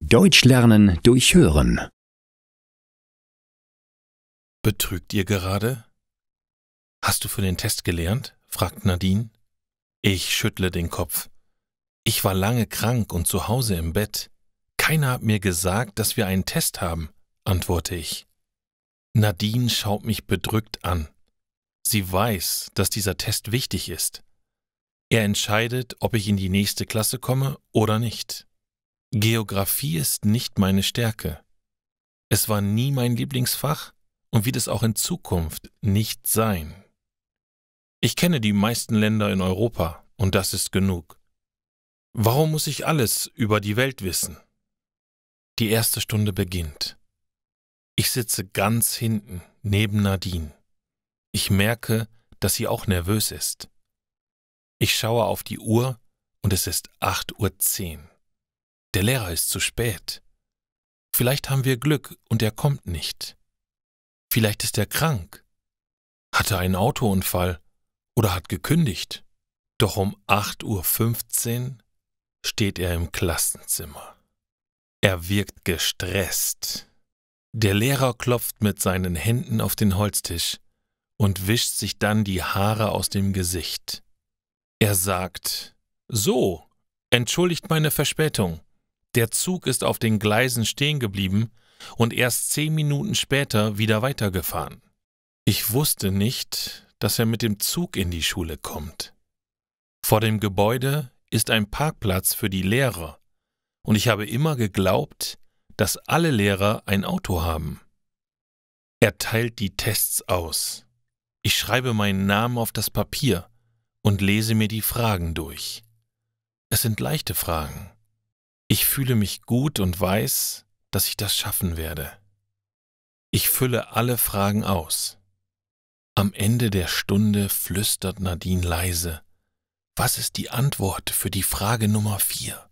Deutsch lernen durch Hören. Betrügt ihr gerade? Hast du für den Test gelernt? Fragt Nadine. Ich schüttle den Kopf. Ich war lange krank und zu Hause im Bett. Keiner hat mir gesagt, dass wir einen Test haben, antworte ich. Nadine schaut mich bedrückt an. Sie weiß, dass dieser Test wichtig ist. Er entscheidet, ob ich in die nächste Klasse komme oder nicht. Geografie ist nicht meine Stärke. Es war nie mein Lieblingsfach und wird es auch in Zukunft nicht sein. Ich kenne die meisten Länder in Europa und das ist genug. Warum muss ich alles über die Welt wissen? Die erste Stunde beginnt. Ich sitze ganz hinten neben Nadine. Ich merke, dass sie auch nervös ist. Ich schaue auf die Uhr und es ist 8:10 Uhr. Der Lehrer ist zu spät. Vielleicht haben wir Glück und er kommt nicht. Vielleicht ist er krank, hatte einen Autounfall oder hat gekündigt. Doch um 8:15 Uhr steht er im Klassenzimmer. Er wirkt gestresst. Der Lehrer klopft mit seinen Händen auf den Holztisch und wischt sich dann die Haare aus dem Gesicht. Er sagt: »So, entschuldigt meine Verspätung. Der Zug ist auf den Gleisen stehen geblieben und erst 10 Minuten später wieder weitergefahren. Ich wusste nicht, dass er mit dem Zug in die Schule kommt. Vor dem Gebäude ist ein Parkplatz für die Lehrer und ich habe immer geglaubt, dass alle Lehrer ein Auto haben.« Er teilt die Tests aus. Ich schreibe meinen Namen auf das Papier und lese mir die Fragen durch. Es sind leichte Fragen. Ich fühle mich gut und weiß, dass ich das schaffen werde. Ich fülle alle Fragen aus. Am Ende der Stunde flüstert Nadine leise: »Was ist die Antwort für die Frage Nummer 4?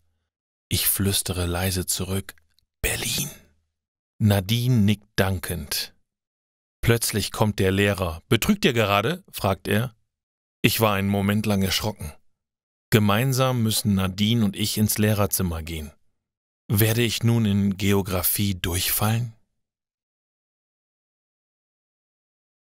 Ich flüstere leise zurück: »Berlin.« Nadine nickt dankend. Plötzlich kommt der Lehrer. »Betrügt ihr gerade?« fragt er. Ich war einen Moment lang erschrocken. Gemeinsam müssen Nadine und ich ins Lehrerzimmer gehen. Werde ich nun in Geografie durchfallen?